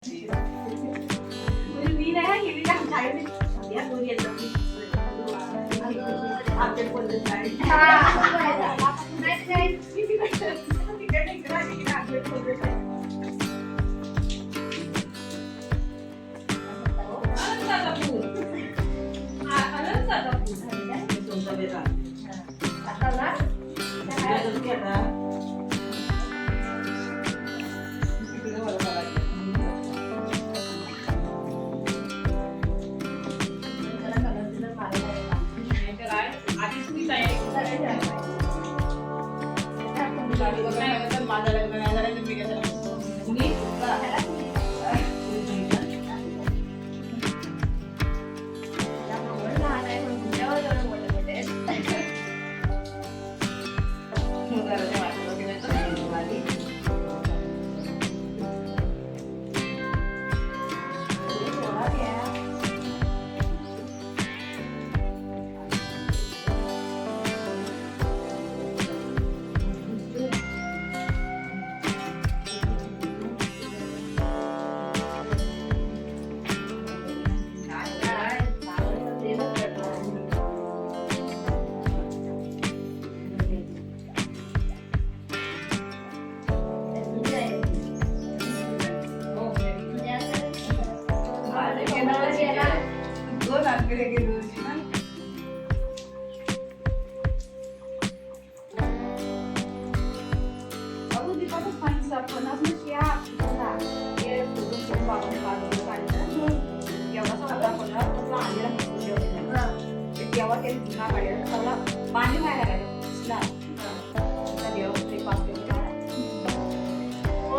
मी नाही गेली ना शाळेत या दोन येतात आमच्या पद्धत शाळेत पाणी व्हायला लागेल हो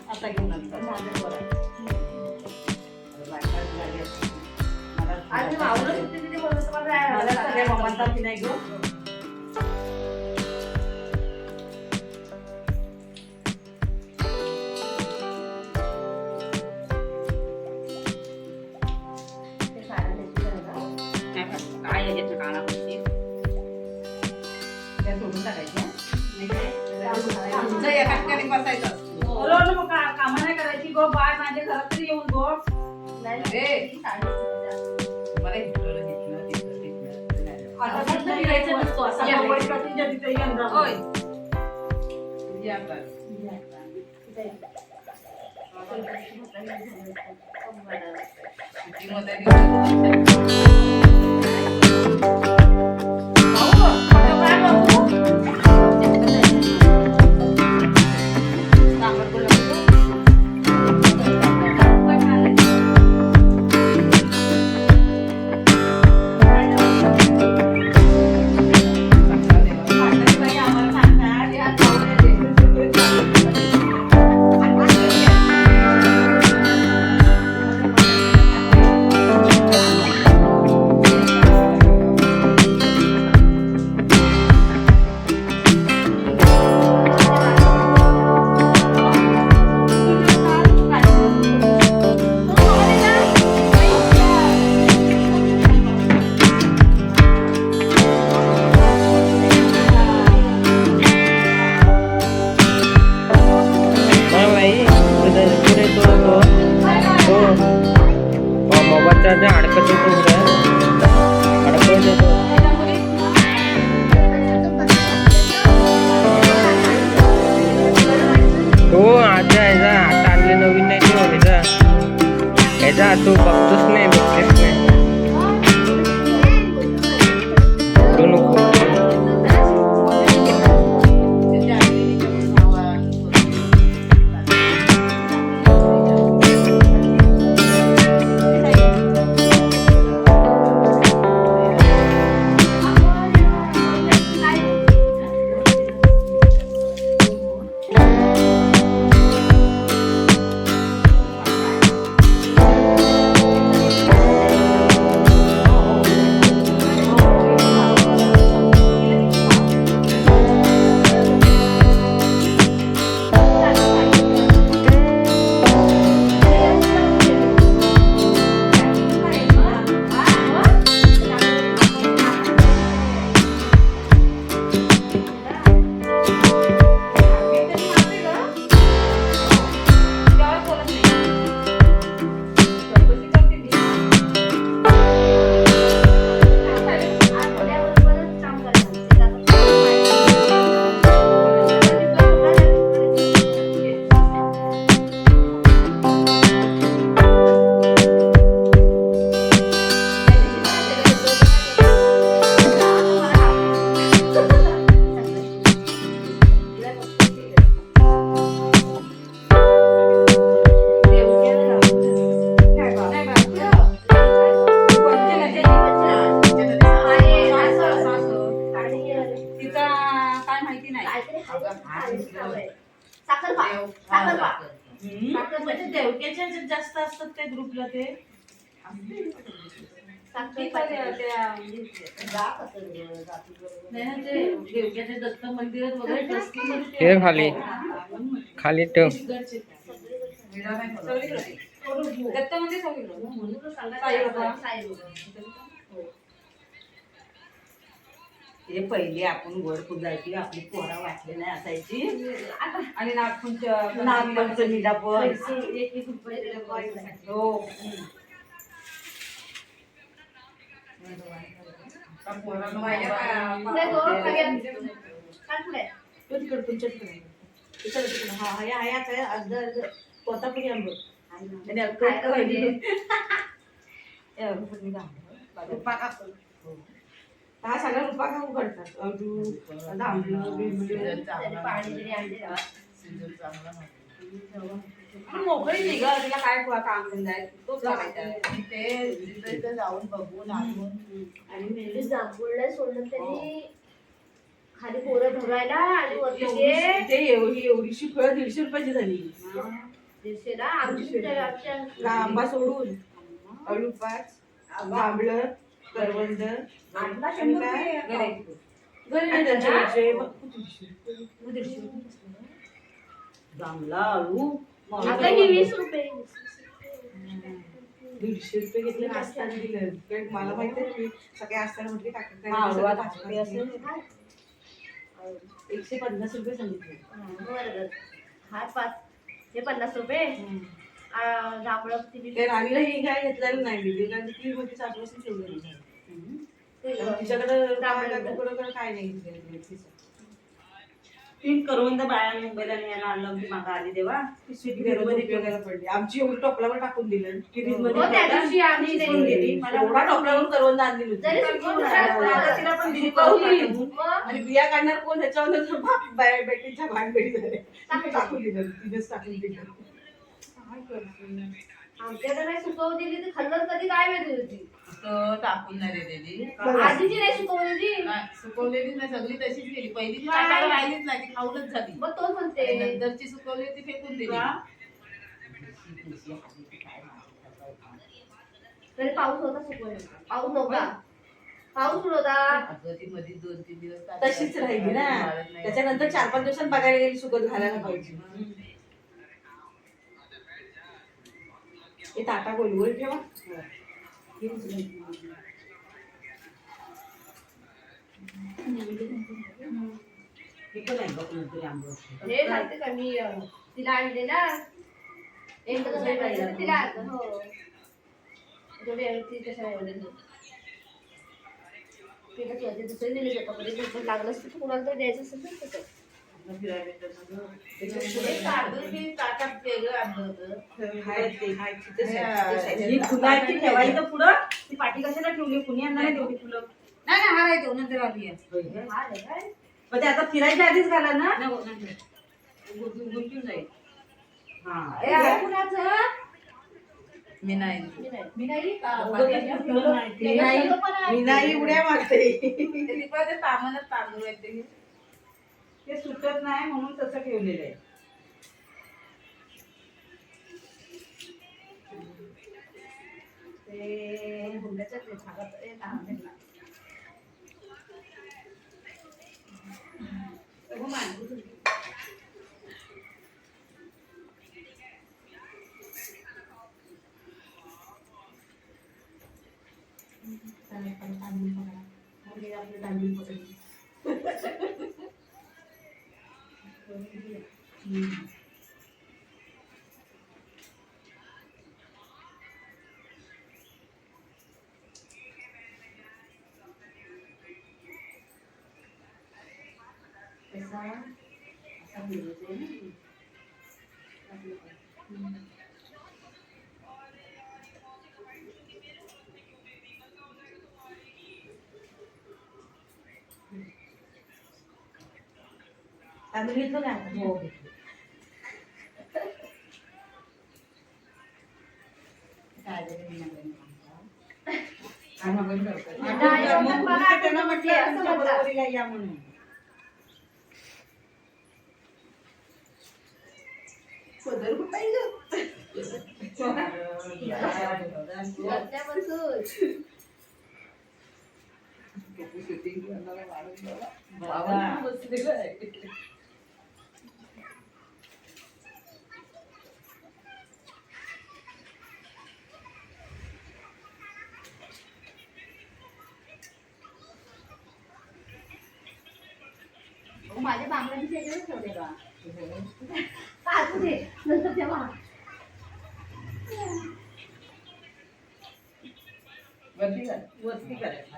आता घेऊन सगळ्या मम्मांचा की नाही गो काम नाही करायची गो बाय माझ्या घरात तरी येऊन गो तू बघतोस नाही बघतेस नाही साखरपा साखरपा म्हणजे देवक्याच्या ह्याच्यात जास्त असतात त्या ग्रुपला ते नाही ना ते देवक्याच्या दत्त मंदिरात वगैरे ट्रस्टीमध्ये ठेव खाली खाली ठेव दत्त मंदिर म्हणून साईबाबा ते पहिले आपण गोड पुजायची आपली पोरा वाटली नाही असायची आणि नागपूरच्या नागपंचमीला पण हो कोतापुरी आंबे हा सगळा रुपा का उघडतात मोकळी निघा तिला काय काम धंदा आहे तोच करायचा ते जाऊन बघून आणून आणि मेहंदी जांभूळला सोडलं तरी खाली पोरं भरायला आणि वरती ते ते एवढीशी फळं 150 रुपयाची झाली दिसेला आमच्या आंबा सोडून अळूपाच जांभळं करवंद आणि काय जांभळा अळू आता ही 20 रुपये 150 रुपये घेतले असताना दिलं कारण मला माहिती आहे की सगळे असताना म्हटले काका 150 रुपये सांगितले बरोबर हा 5 हे 50 रुपये जांभळं ते राणीला ही काय घेतलेलं नाही मी कारण ती मोठी सासूपासून ठेवलेली तिच्याकडे काय नाही घेतलेलं 3 करवंद बाया मुंबईला न्यायला आणलं होती मागा आली तेव्हा उपयोगाला पडली आमची एवढी टोपलावर टाकून दिलं त्या दिवशी आम्ही मला एवढा टोपलावरून करवंद आणली तिला पण दिली आणि बिया काढणार कोण ह्याच्यावर बेटीच्या भांडबेटी झाले टाकून दिलं तिनेच टाकून दिलं आमच्याकडे नाही सुकवून दिली तर खाल्लं कधी काय माहिती होती टाकून नाही दिलेली आधीची नाही सुकवलेली सुकवलेली नाही सगळी तशीच गेली पहिली राहिलीच नाही ती खाऊनच झाली मग तोच म्हणते नंतरची सुकवली ती फेकून दिली तरी पाऊस होता सुकवलेला पाऊस नव्हता पाऊस होता मध्ये 2-3 दिवस तशीच राहिली ना त्याच्यानंतर 4-5 दिवसांत बघायला गेली सुकत घालायला पाहिजे हे ताटा गोल गोल ठेवा हे सांगते का मी तिला आणले ना एकच नाही पाहिजे तिला आणलं हो ती कशा एवढे तिला कळते दुसरे दिले जातात लागलं असतं तर कुणाला तर द्यायचं असेल तर तसं ठेवायचं पुढं ती पाठी कशाला ठेवली कुणी आणणार तेवढी फुलं नाही हा राहतो नंतर आली मग ते आता फिरायच्या आधीच घाला ना गुंतून जाईल मी नाही मी नाही उड्या मारते ते सामानच तांदूळ आहे ते सुटत नाही म्हणून तसं ठेवलेलं आहे ते हुंड्याच्या भागात तांदूळ घेतलं का हो पदर कुठाई ग घातल्यापासून शूटिंग करणारा माणूस बाबा बसलेला आहे. माझ्या बांगड्यांची वेगळेच ठेवले का असू दे नंतर तेव्हा वरती करायचं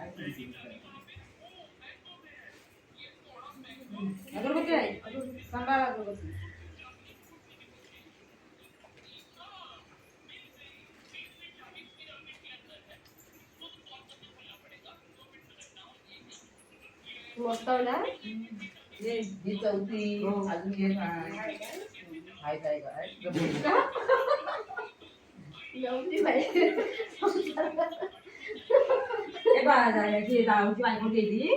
अगरबत्ती आहे सांभाळा अगरबत्ती. मस्त होला ही चौथी अजून घे हाय काय नव्हती पाहिजे याची राहूची बायको गेली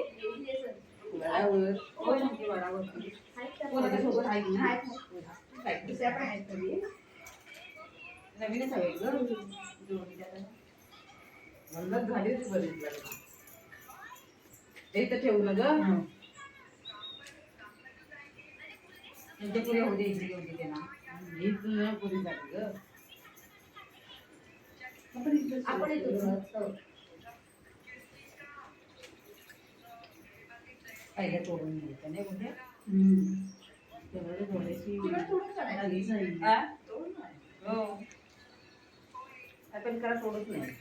कोणाच्या सोबत आहे ना दुसऱ्या पण आहेत तरी नवीनच हवे ग म्हणूनच झाली होती बरीच ते तर ठेवू ना ग त्यांच्या पुढे होते इथे घेऊन गेले ना ही तुला पुरी झाली ग आपण येतो पहिल्या तोडून घ्यायचं नाही कुठे तेवढे थोडीशी हा? हो आपण करा तोडत नाही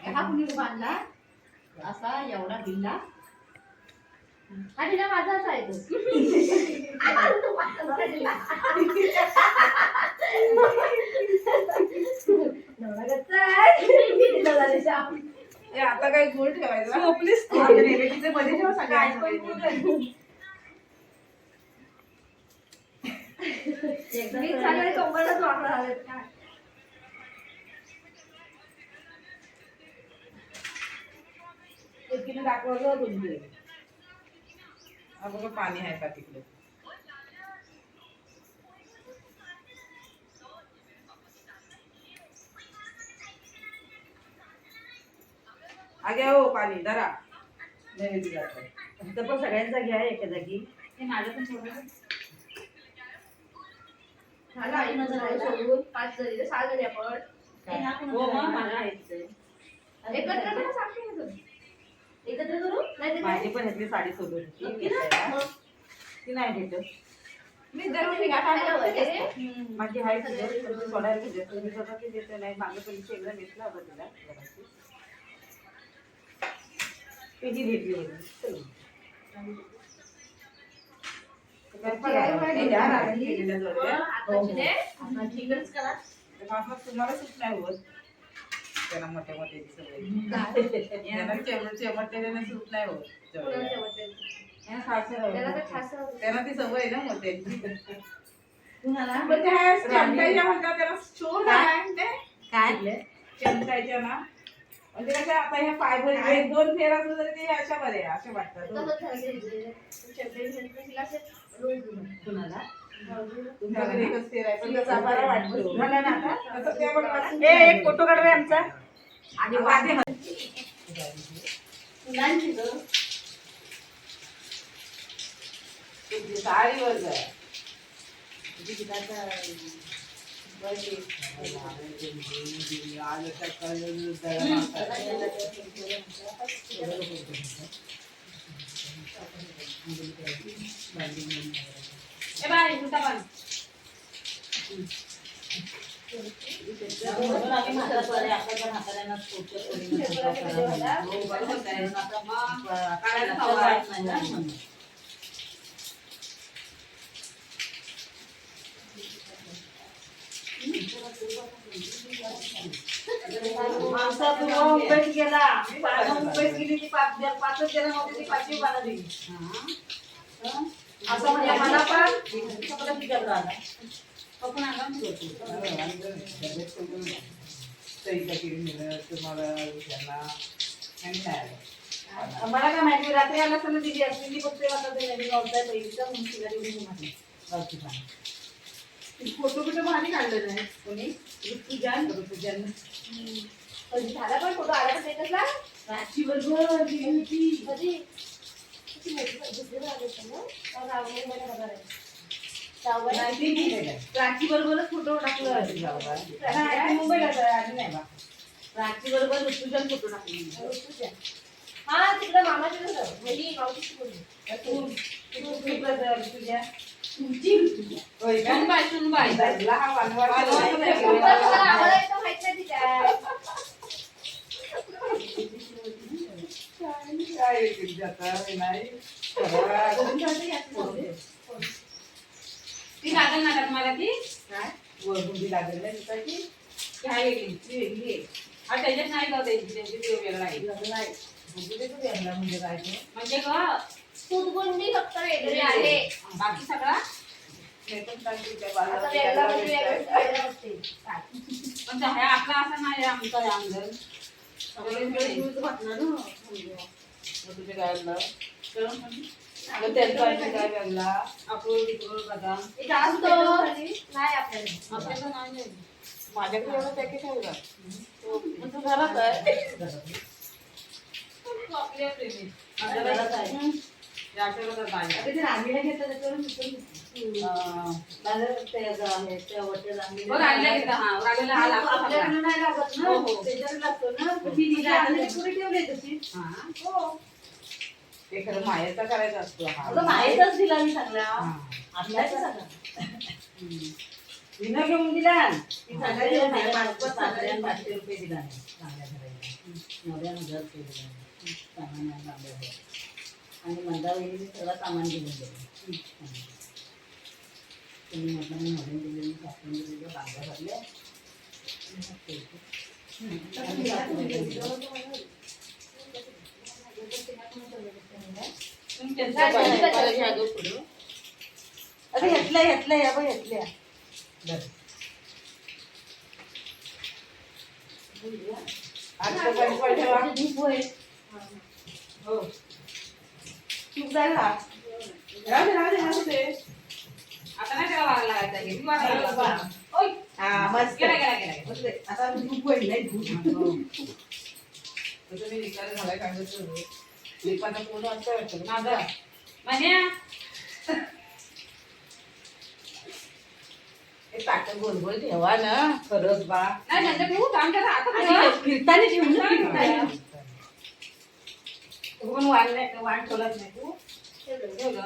हा कुणी बांधला असा एवढा भिल्ला आणि ना माझाच आहे ए, आता काय गोल ठेवायचा मध्ये ठेवा सगळ्यांचं मी सगळे कंबरच वापरणार एकीने दाखवलं तुमचे हा बघा पाणी आहे का तिकडे आगे हो पाणी धरा नैवेद्य जातं इथं पण सगळ्यांचा घ्या एका जागी ते माझं पण थोडं झालं आई नजर आहे सोडून 5 जरी 6 जरी आपण हो मग माझं आहेच आहे. एकत्र करा सांगते ना तुम्ही एकत्र करू नाही ते माझी पण ह्यातली साडी सोडून नक्की ना? ती नाही भेटत मी दरवर्षी गाठ खायला वगैरे माझी हाय तुझ्या सोडायला तुझ्या तुम्ही स्वतः ती देते नाही मागे पहिली एकदा घेतला होता तिला घराची. तीही भेटली होती तुम्हाला सुट नाही होत त्यांना मोठ्या मोठ्या सवय सूट नाही होत त्यांना ती सवय आहे ना मोठ्यांची पण त्या चमकायच्या म्हणतात त्याला शोध आहे ते काय चमकायच्या ना म्हणजे कशा आता ह्या फायबर एक दोन फेर असलं तरी ते अशा बरे असे वाटतात कुणाला तुमच्याकडे एकच फेर आहे पण त्याचा बरा वाटतो झालं ना आता तसं ते बघा ए एक फोटो काढ रे आमचा आणि वादे मुलांची ग साडीवर जाय मुंबईत गेला मुंबईत गेली ती 5च जणांमध्ये ती 5वी पाला दिली असं म्हणजे मला पण तिच्याकडे आला आपण आराम तुम्हाला मला काय माहिती रात्री आला असताना दिली असली ती फक्त आता ते नवीन गावचा पहिलीचा म्हणून तिला दिली म्हटलं गावची पानं. फोटो बिटो भारी काढलेला आहे कोणी ऋतुजान कधी झाला पण फोटो आला पण स्टेटसला राशी बरोबर गेली होती. कधी किती मोठी दुसरी आले होते ना तर रावणे मला खबर आहे जावबाई राखी बरोबरच फोटो टाकला मुंबईला आली नाही बा. राखी बरोबर ऋतुजान फोटो टाकले. ऋतुजा. हा तिकडे मामाचं होतं म्हणजे मावशीची मुलगी तुझ्या तुमची ऋतुजा. होय का? सुनबाई. लहान वानवाड आम्हाला एकदम माहित नाही ती काय काय जाता नाही ती लागल ना का तुम्हाला ती काय वरबुंदी लागेल ना दिसायची काय वेगळी ती वेगळी आहे. हा त्याच्यात नाही जाऊ द्यायची त्यांची ते वेगळं आहे. लग्न आहे बुंदीचं वेगळं म्हणजे काय ते म्हणजे ग सूतबुंदी फक्त वेगळी आहे बाकी सगळा हे पण सांगते त्या आता बाळाला वेगळा त्याला म्हणजे वेगळं. वेगळं असते पण हा आपला असा नाही आमचा आहे अंगण सगळीकडे use घातलं ना. मग तुझ्या गायला करून म्हणजे मग त्यांचा आणखी काय वेगळा अक्रोड बिक्रोड बदाम एक असतो नाही आपल्याला आपल्याला नाही आहे. माझ्याकडे एवढं पॅकेट आहे का मग तू घरात आहे आपल्या प्रेमी घरात आहे या आठवड्यात बाहेर. आता ते रांगीला घेतलं त्याच्यावर माझं ते आहे त्या वरच्या रांगीला बघ आणल्या घेता हा राहिलेला हा लागतो आपला. आपल्याकडे नाही लागत ना हो, हो. त्याच्यावर लागतो ना पण ती तिला आणलेली पुढे ठेवली तशी हा हो ते खरं माहेरचा करायचा असतो अगं माहीतच दिला मी सगळा हा. आपल्याच विना घेऊन दिला ती सांगायची नाही, 500 रुपये दिला नाही चांगल्या घराला 9,000 रुपये दिला नाही. सामान आहे चांगलं आहे. आणि मंदावळीने सगळं सामान दिलं गेलं तुम्ही म्हटलं मी म्हणून दिलेली सासून दिलेलं बांगड्या भरल्या अरे घेतल्या या बघ घेतल्या आता गणपती ठेवा हो तूप झाला राहू दे. आता नाही त्याला वाढायला लागायचा हे. ती वाढायला लागायचा. ओय. हा मस्त गेला गेला गेला गेला. मस्त आहे. आता धूप होईल नाही धूप तसं मी निकाल घालाय काढलं लिपाचा पूर्ण असं वाटतं माझा म्हण्या हे ताटं गोल गोल ठेवा ना खरंच बा नाही नंतर तू काम करा आता आणि तुझं. फिरताना ठेवून ना फिरताना. तू पण वाढ नाही वाढ ठेवलाच नाही तू ठेवलं.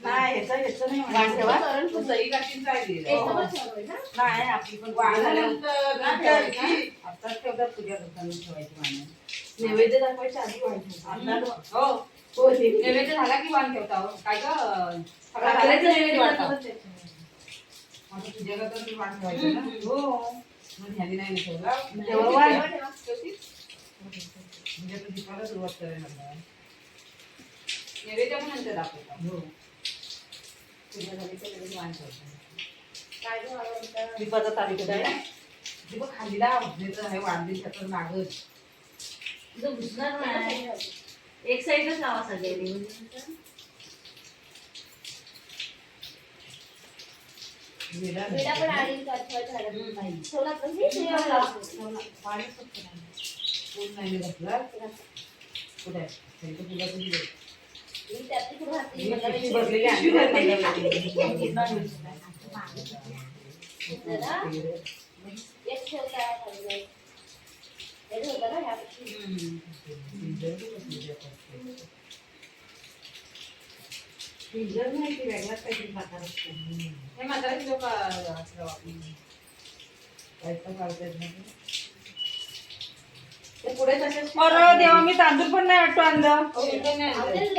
नाही ह्याचं नाही वाढ ठेवा तू सही काकींचं आहे ते. एकदमच ठेवलंय ना नाही आपली पण वाढल्यानंतर नाही ठेवायची. आताच ठेवतात तुझ्या दुकानात ठेवायची माणूस नैवेद्य दाखवायच्या आधी वाढ ठेवतात हो हो ते नैवेद्य झाला की वाण ठेवता हो. काय ग सगळा झाला की काकड्याचं नैवेद्य नैवेद्य वाढता. दाखवतात. आता तुझ्या तर तू वाढ ठेवायची ना हो मग ह्यानी नाही ठेवला तेव्हा वाढ ठेवा. म्हणजे तू दीपाला सुरुवात करायला लागला नैवेद्य पण नंतर दाखवता. हो तुझ्या झाली तर लगेच वाढ ठेवतात काय गं मला म्हणता? दीपाचा तारीख आहे दीपा खालीला आहे वाढदिवसाचं मागच तुझं घुसणार नाही एक साईडच लावा सगळ्यांनी विडा विडा पण आणि कथळ झालं नाही ठेवला पण मी ठेवला लावतो. पाणी फक्त नाही पूर्ण नाही घातला कुठे त्यांच्या फुलाचं दिलं मी त्यातली कुठं घातली? ही मला पिशवी नाही भरलेली आहे. जरा एक ठेवला खाली. हे ठेवलं ना ह्या पिशवीत. पिंजर नाही ती वेगळाच काहीतरी प्रकार असतो हे म्हातारे लोक असं वापरून. काहीतरी काढतात ना ते. ते पुढे तसेच अरे देवा मी तांदूळ पण नाही वाटतो आणलं हो, इथे नाही आणलं. आवडेल.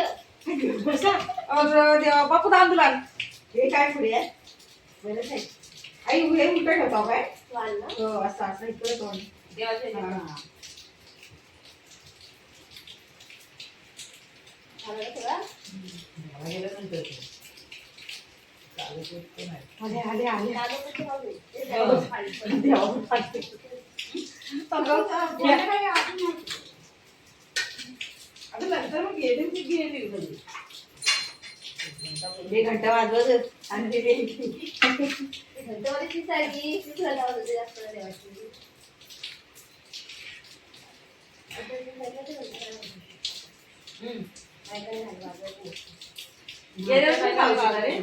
अरे देवा बापू तांदूळ आण हे काय पुढे आहे बरंच आहे आई हे उलट ठेवतो काय वाल ना? हो असं असं इकडे दोन देवाच्या ह्याच्यात. आवडलं सगळं? गेल्यानंतर चालू नाही आले आले आले लाडू कसे खाऊ? ते देवाचं पाणी. देवा पाठी. अगं, या. नंतर मग गेली घरी. हे घंटा वाजवत आणि ते गेली. घंटावाली तीच आली, तीच घंटावाली होती जास्त देवाची. आता ती घंटा ते घंटा वाजवते. बायकांनी घंटा वाजवत नाही. गेल्या वर्षी खाऊ घाला रे.